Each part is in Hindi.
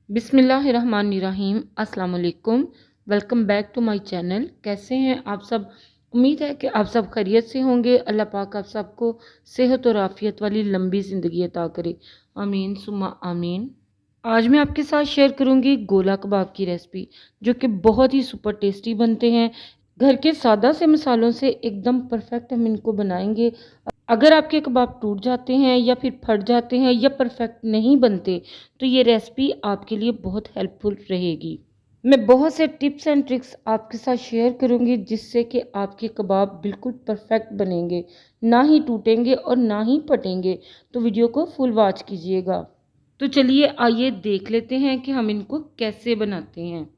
बिस्मिल्लाहिर्रहमानिर्रहीम। अस्सलाम वालेकुम। Welcome back to my channel. कैसे हैं आप सब? उम्मीद है कि आप सब खैरियत से होंगे। अल्लाह पाक आप सबको सेहत और आफियत वाली लंबी ज़िंदगी अता करे। आमीन सुम्मा आमीन। आज मैं आपके साथ शेयर करूंगी गोला कबाब की रेसिपी, जो कि बहुत ही सुपर टेस्टी बनते हैं। घर के सादा से मसालों से एकदम परफेक्ट हम इनको बनाएंगे। अगर आपके कबाब टूट जाते हैं या फिर फट जाते हैं या परफेक्ट नहीं बनते, तो ये रेसिपी आपके लिए बहुत हेल्पफुल रहेगी। मैं बहुत से टिप्स एंड ट्रिक्स आपके साथ शेयर करूंगी, जिससे कि आपके कबाब बिल्कुल परफेक्ट बनेंगे, ना ही टूटेंगे और ना ही फटेंगे। तो वीडियो को फुल वॉच कीजिएगा। तो चलिए आइए देख लेते हैं कि हम इनको कैसे बनाते हैं।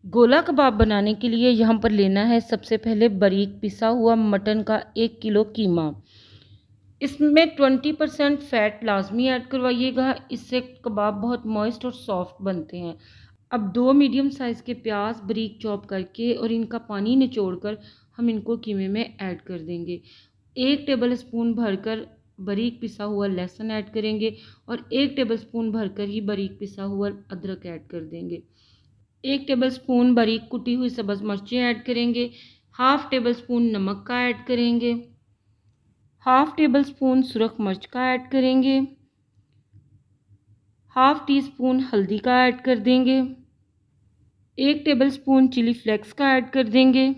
गोला कबाब बनाने के लिए यहाँ पर लेना है सबसे पहले बारीक पिसा हुआ मटन का 1 किलो कीमा। इसमें 20% फ़ैट लाजमी ऐड करवाइएगा, इससे कबाब बहुत मॉइस्ट और सॉफ्ट बनते हैं। अब 2 मीडियम साइज़ के प्याज बारीक चॉप करके और इनका पानी निचोड़कर हम इनको कीमे में ऐड कर देंगे। 1 टेबल स्पून भरकर बारीक पिसा हुआ लहसुन ऐड करेंगे और 1 टेबल स्पून भरकर ही बारीक पिसा हुआ अदरक ऐड कर देंगे। 1 टेबल स्पून बारीक कुटी हुई सब्ज़ मिर्चें ऐड करेंगे। हाफ़ टेबल स्पून नमक का ऐड करेंगे। हाफ़ टेबल स्पून सुरख मिर्च का ऐड करेंगे। हाफ़ टी स्पून हल्दी का ऐड कर देंगे। 1 टेबल स्पून चिली फ्लेक्स का ऐड कर देंगे।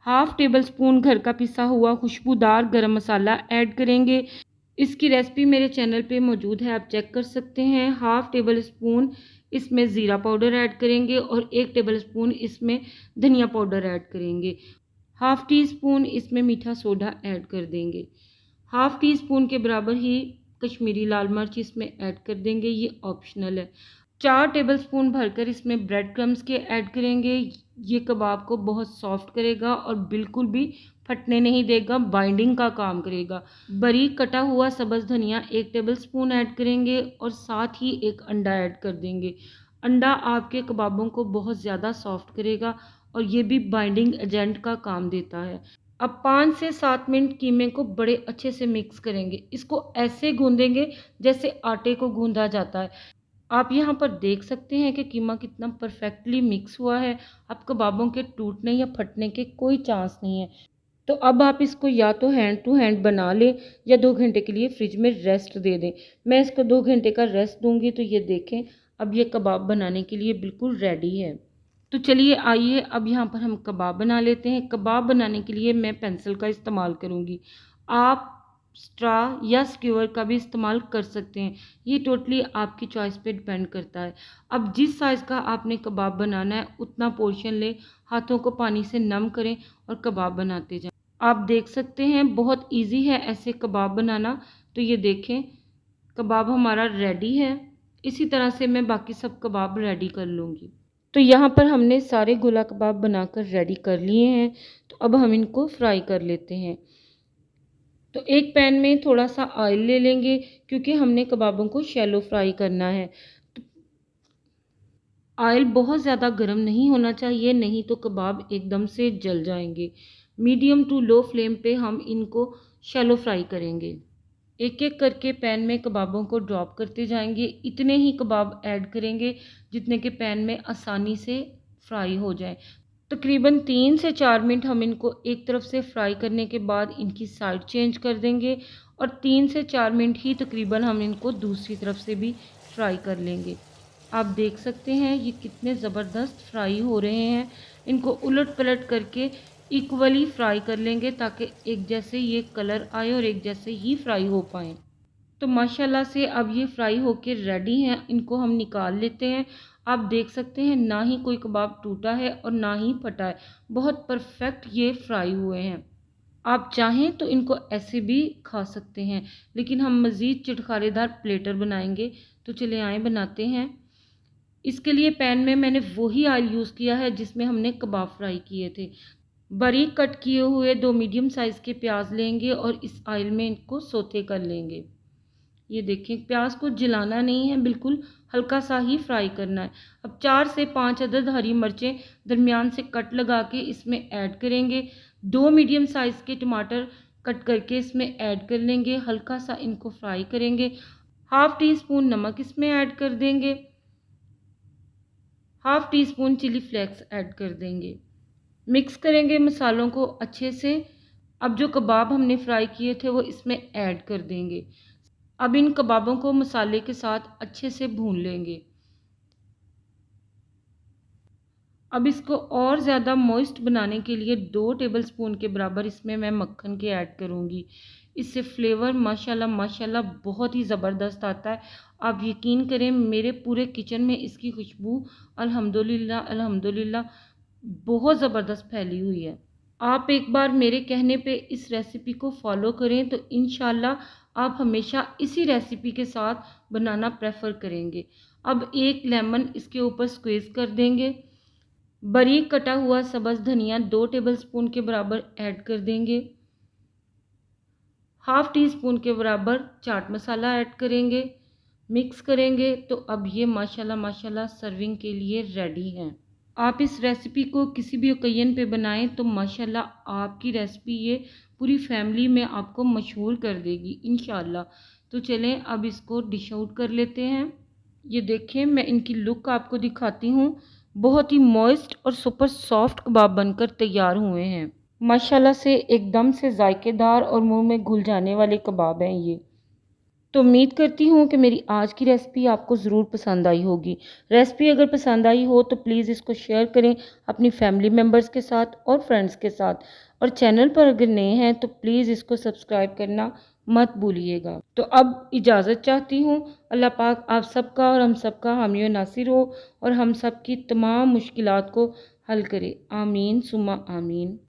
हाफ़ टेबल स्पून घर का पिसा हुआ खुशबूदार गरम मसाला ऐड करेंगे। इसकी रेसिपी मेरे चैनल पे मौजूद है, आप चेक कर सकते हैं। हाफ़ टेबल स्पून इसमें ज़ीरा पाउडर ऐड करेंगे और 1 टेबल स्पून इसमें धनिया पाउडर ऐड करेंगे। हाफ़ टी स्पून इसमें मीठा सोडा ऐड कर देंगे। हाफ़ टी स्पून के बराबर ही कश्मीरी लाल मिर्च इसमें ऐड कर देंगे, ये ऑप्शनल है। 4 टेबलस्पून भरकर इसमें ब्रेड क्रम्स के ऐड करेंगे। ये कबाब को बहुत सॉफ्ट करेगा और बिल्कुल भी फटने नहीं देगा, बाइंडिंग का काम करेगा। बारीक कटा हुआ सब्ज़ धनिया 1 टेबलस्पून ऐड करेंगे और साथ ही 1 अंडा ऐड कर देंगे। अंडा आपके कबाबों को बहुत ज़्यादा सॉफ्ट करेगा और ये भी बाइंडिंग एजेंट का काम देता है। अब 5 से 7 मिनट कीमे को बड़े अच्छे से मिक्स करेंगे। इसको ऐसे गूंदेंगे जैसे आटे को गूंदा जाता है। आप यहाँ पर देख सकते हैं कि कीमा कितना परफेक्टली मिक्स हुआ है। अब कबाबों के टूटने या फटने के कोई चांस नहीं है। तो अब आप इसको या तो हैंड टू हैंड बना लें या 2 घंटे के लिए फ्रिज में रेस्ट दे दें। मैं इसको 2 घंटे का रेस्ट दूंगी। तो ये देखें, अब ये कबाब बनाने के लिए बिल्कुल रेडी है। तो चलिए आइए अब यहाँ पर हम कबाब बना लेते हैं। कबाब बनाने के लिए मैं पेंसिल का इस्तेमाल करूँगी। आप स्ट्रा या स्क्यूअर का भी इस्तेमाल कर सकते हैं, ये टोटली आपकी चॉइस पे डिपेंड करता है। अब जिस साइज़ का आपने कबाब बनाना है उतना पोर्शन लें, हाथों को पानी से नम करें और कबाब बनाते जाएं। आप देख सकते हैं बहुत इजी है ऐसे कबाब बनाना। तो ये देखें, कबाब हमारा रेडी है। इसी तरह से मैं बाकी सब कबाब रेडी कर लूँगी। तो यहाँ पर हमने सारे गोला कबाब बनाकर रेडी कर लिए हैं। तो अब हम इनको फ्राई कर लेते हैं। तो एक पैन में थोड़ा सा ऑयल ले लेंगे, क्योंकि हमने कबाबों को शैलो फ्राई करना है। तो ऑयल बहुत ज़्यादा गर्म नहीं होना चाहिए, नहीं तो कबाब एकदम से जल जाएंगे। मीडियम टू लो फ्लेम पे हम इनको शैलो फ्राई करेंगे। एक एक करके पैन में कबाबों को ड्रॉप करते जाएंगे। इतने ही कबाब ऐड करेंगे जितने के पैन में आसानी से फ्राई हो जाए। तकरीबन 3 से 4 मिनट हम इनको एक तरफ से फ्राई करने के बाद इनकी साइड चेंज कर देंगे और 3 से 4 मिनट ही तकरीबन हम इनको दूसरी तरफ से भी फ्राई कर लेंगे। आप देख सकते हैं ये कितने ज़बरदस्त फ्राई हो रहे हैं। इनको उलट पलट करके इक्वली फ्राई कर लेंगे, ताकि एक जैसे ये कलर आए और एक जैसे ही फ्राई हो पाएँ। तो माशाल्लाह से अब ये फ्राई होके रेडी हैं। इनको हम निकाल लेते हैं। आप देख सकते हैं ना ही कोई कबाब टूटा है और ना ही फटा है, बहुत परफेक्ट ये फ्राई हुए हैं। आप चाहें तो इनको ऐसे भी खा सकते हैं, लेकिन हम मज़ीद चटखारेदार प्लेटर बनाएंगे। तो चले आए बनाते हैं। इसके लिए पैन में मैंने वही ऑयल यूज़ किया है जिसमें हमने कबाब फ्राई किए थे। बारीक कट किए हुए 2 मीडियम साइज़ के प्याज लेंगे और इस ऑयल में इनको सोते कर लेंगे। ये देखें, प्याज को जलाना नहीं है, बिल्कुल हल्का सा ही फ्राई करना है। अब 4 से 5 अदद हरी मिर्चें दरमियान से कट लगा के इसमें ऐड करेंगे। 2 मीडियम साइज़ के टमाटर कट करके इसमें ऐड कर लेंगे। हल्का सा इनको फ्राई करेंगे। हाफ़ टी स्पून नमक इसमें ऐड कर देंगे। Half teaspoon chilli flakes add कर देंगे। मिक्स करेंगे मसालों को अच्छे से। अब जो कबाब हमने फ्राई किए थे वो इसमें ऐड कर देंगे। अब इन कबाबों को मसाले के साथ अच्छे से भून लेंगे। अब इसको और ज़्यादा मॉइस्ट बनाने के लिए 2 टेबलस्पून के बराबर इसमें मैं मक्खन के ऐड करूँगी। इससे फ्लेवर माशाल्लाह माशाल्लाह बहुत ही ज़बरदस्त आता है। आप यकीन करें मेरे पूरे किचन में इसकी खुशबू अल्हम्दुलिल्लाह अल्हम्दुलिल्लाह बहुत ज़बरदस्त फैली हुई है। आप एक बार मेरे कहने पे इस रेसिपी को फॉलो करें तो इंशाल्लाह आप हमेशा इसी रेसिपी के साथ बनाना प्रेफर करेंगे। अब एक लेमन इसके ऊपर स्क्वीज़ कर देंगे। बारीक कटा हुआ सब्ज़ धनिया 2 टेबलस्पून के बराबर ऐड कर देंगे। हाफ़ टी स्पून के बराबर चाट मसाला ऐड करेंगे। मिक्स करेंगे तो अब ये माशाल्लाह माशाल्लाह सर्विंग के लिए रेडी हैं। आप इस रेसिपी को किसी भी ओकेजन पे बनाएं तो माशाल्लाह आपकी रेसिपी ये पूरी फैमिली में आपको मशहूर कर देगी इंशाल्लाह। तो चलें अब इसको डिश आउट कर लेते हैं। ये देखें मैं इनकी लुक आपको दिखाती हूँ। बहुत ही मॉइस्ट और सुपर सॉफ्ट कबाब बनकर तैयार हुए हैं। माशाल्लाह से एकदम से जायकेदार और मुंह में घुल जाने वाले कबाब हैं ये। तो उम्मीद करती हूँ कि मेरी आज की रेसिपी आपको ज़रूर पसंद आई होगी। रेसिपी अगर पसंद आई हो तो प्लीज़ इसको शेयर करें अपनी फैमिली मेम्बर्स के साथ और फ्रेंड्स के साथ। और चैनल पर अगर नए हैं तो प्लीज़ इसको सब्सक्राइब करना मत भूलिएगा। तो अब इजाज़त चाहती हूँ। अल्लाह पाक आप सबका और हम सबका हामी और नासिर हो और हम सब की तमाम मुश्किलात को हल करे। आमीन सुम्मा आमीन।